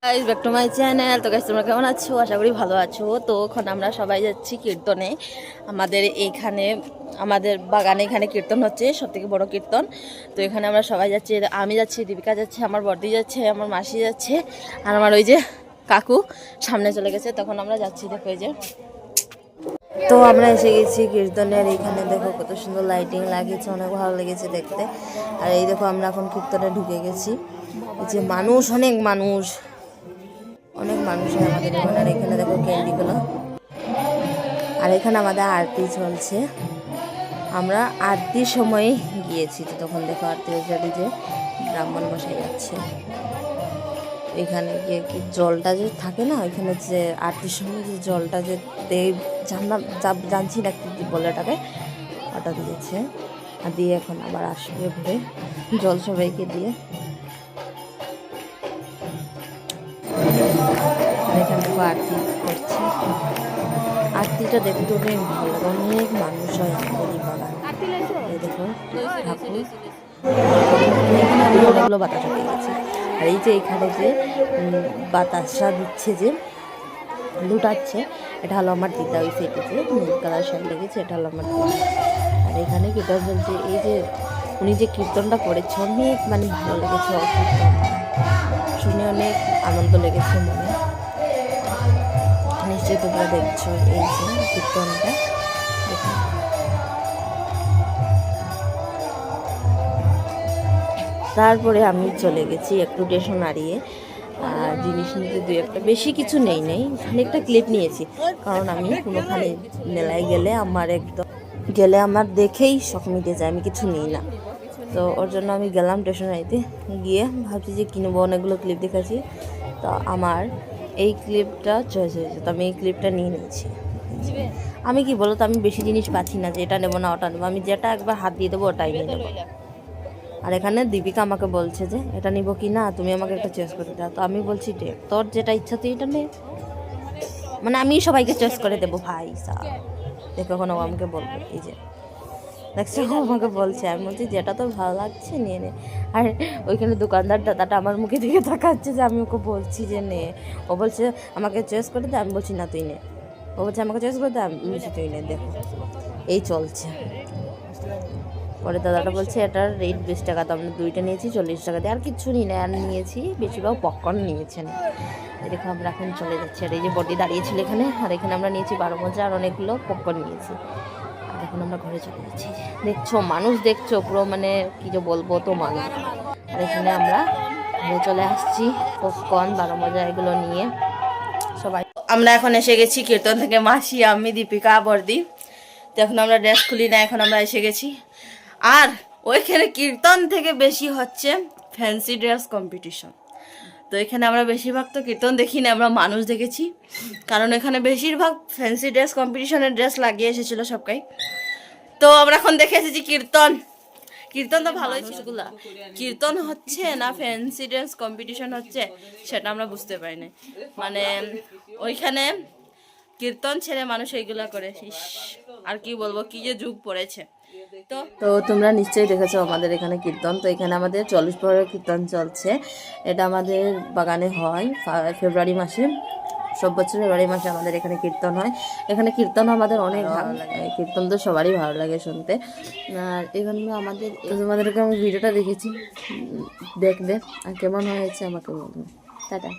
Guys back to my channel. তো guys তোমরা কেমন আছো? আশা করি ভালো আছো। তো এখন আমরা সবাই যাচ্ছি কীর্তনে। আমাদের এইখানে আমাদের বাগানে এখানে কীর্তন হচ্ছে, সব থেকে বড় কীর্তন। তো এখানে আমরা সবাই যাচ্ছি, আমি যাচ্ছি, দীপিকা যাচ্ছে, আমার বর্দি যাচ্ছে, আমার মাসি যাচ্ছে, আর আমার ওই যে কাকু সামনে চলে গেছে। তখন আমরা যাচ্ছি, দেখো এই যে। তো আমরা এসে গেছি কীর্তনের এইখানে, দেখো কত সুন্দর লাইটিং লাগিয়েছে, অনেক ভালো লেগেছে দেখতে। আর এই দেখো আমরা এখন কীর্তনে ঢুকে গেছি। এই যে মানুষ, অনেক মানুষ হয় আমাদের এখানে। আর এখানে দেখো ক্যান্ডিগুলো, আর এখানে আমাদের আরতি চলছে। আমরা আরতির সময় গিয়েছি, তো তখন দেখো আরতি হয়ে যে ব্রাহ্মণ বসে যাচ্ছে এখানে গিয়ে। কি জলটা যে থাকে না ওইখানে, যে আরতির সময় যে জলটা যে দেব জানছি না কি বলে ওটাকে, ওটা দিয়েছে। আর দিয়ে এখন আবার আসবে ঘুরে জল সবাইকে দিয়ে। এখানে দেখো আরতি করছে। আরতিটা দেখতে অনেক ভালো লাগে, অনেক মানুষ হয় আমাদের এই বাগানে। এই দেখো ঠাকুর, এখানে আমি অনেকগুলো বাতাসা পেয়ে গেছি। আর এই যে এখানে যে বাতাসা দিচ্ছে, যে লুটাচ্ছে, এটা হলো আমার দিদা। ওই সাইডে যে নীল কালার শাড়ি লেগেছে, এটা হলো আমার দিদা। আর এখানে কীর্তন চলছে। এই যে উনি যে কীর্তনটা করেছে, অনেক মানে ভালো লেগেছে, শুনে অনেক আনন্দ লেগেছে মনে। নিশ্চয়ই তোমরা দেখছো এই যে কীর্তনটা। তারপরে আমি চলে গেছি একটু স্টেশন হারিয়ে, আর জিনিস নিতে দুই একটা, বেশি কিছু নেই, খানিকটা ক্লিপ নিয়েছি। কারণ আমি কোনোখানে মেলায় গেলে আমার দেখেই শখ মিটে যায়, আমি কিছু নিই না। তো ওর জন্য আমি গেলাম স্টেশনারিতে, গিয়ে ভাবছি যে কিনবো, অনেকগুলো ক্লিপ দেখেছি। তো আমার এই ক্লিপটা চয়েস হয়েছে, তো আমি এই ক্লিপটা নিয়ে নিচ্ছি। আমি কি বলো তো, আমি বেশি জিনিস পাচ্ছি না যে এটা নেবো না ওটা নেবো, আমি যেটা একবার হাত দিয়ে দেবো ওটাই নিয়ে নেবো। আর এখানে দীপিকা আমাকে বলছে যে এটা নিবো কি না, তুমি আমাকে একটা চয়েস করে দাও। তো আমি বলছি যে তোর যেটা ইচ্ছা তুই এটা নে, মানে আমি সবাইকে চয়েস করে দেবো ভাই সাহ। দেখো এখন ও আমাকে বলবো, এই যে দেখছো ও আমাকে বলছে, আমি বলছি যেটা তোর ভালো লাগছে নিয়ে নে। আর ওইখানে দোকানদার দাদাটা আমার মুখে দিকে তাকাচ্ছে যে আমি ওকে বলছি যে নে। ও বলছে আমাকে চয়েস করে দে, আমি বলছি না তুই নে। ও বলছে আমাকে চয়েস করে দে, আমি বলছি তুই নে। দেখো এই চলছে। পরে দাদাটা বলছে এটার রেট 20 টাকা, তো আমরা দুইটা নিয়েছি 40 টাকা দিয়ে, আর কিছু নিই না। আর নিয়েছি বেশিরভাগ পপকর্ন নিয়েছেন। দেখো আমরা এখন চলে যাচ্ছি। আর এই যে বডি দাঁড়িয়েছিল এখানে, আর এখানে আমরা নিয়েছি 12 মজা, আর অনেকগুলো পপকর্ন নিয়েছি। আর এখন আমরা ঘরে চলে যাচ্ছি। দেখছো মানুষ, দেখছো পুরো মানে কি যে বলবো, তো মানুষ। আর এখানে আমরা ঘরে চলে আসছি, পপকর্ন 12 মজা এগুলো নিয়ে সবাই। আমরা এখন এসে গেছি কীর্তন থেকে, মাসি, আমি, দীপিকা, বর্দি। তো এখন আমরা ড্রেস খুলি না, এখন আমরা এসে গেছি। আর ওইখানে কীর্তন থেকে বেশি হচ্ছে ফ্যান্সি ড্রেস কম্পিটিশন। তো এখানে আমরা বেশিরভাগ তো কীর্তন দেখি না, আমরা মানুষ দেখেছি। কারণ এখানে বেশিরভাগ ফ্যান্সি ড্রেস কম্পিটিশনের ড্রেস লাগিয়ে এসেছিলো সবাই। তো আমরা এখন দেখে এসেছি কীর্তন। কীর্তন তো ভালোই ছিল। কীর্তন হচ্ছে না ফ্যান্সি ড্রেস কম্পিটিশন হচ্ছে সেটা আমরা বুঝতে পারি না। মানে ওইখানে কীর্তন ছেড়ে মানুষ এইগুলা করে। আর কি বলবো, কি যে যুগ পড়েছে। তো তোমরা নিশ্চয়ই দেখেছো আমাদের এখানে কীর্তন। তো এখানে আমাদের 40 প্রহরের কীর্তন চলছে। এটা আমাদের বাগানে হয় ফেব্রুয়ারি মাসে, সব বছর ফেব্রুয়ারি মাসে আমাদের এখানে কীর্তন হয়। এখানে কীর্তন আমাদের অনেক ভালো লাগে, কীর্তন তো সবারই ভালো লাগে শুনতে। আর এখানে আমাদের তোমাদেরকে আমি ভিডিওটা দেখেছি, দেখবে আর কেমন হয়েছে আমাকে বলবে। টাটা।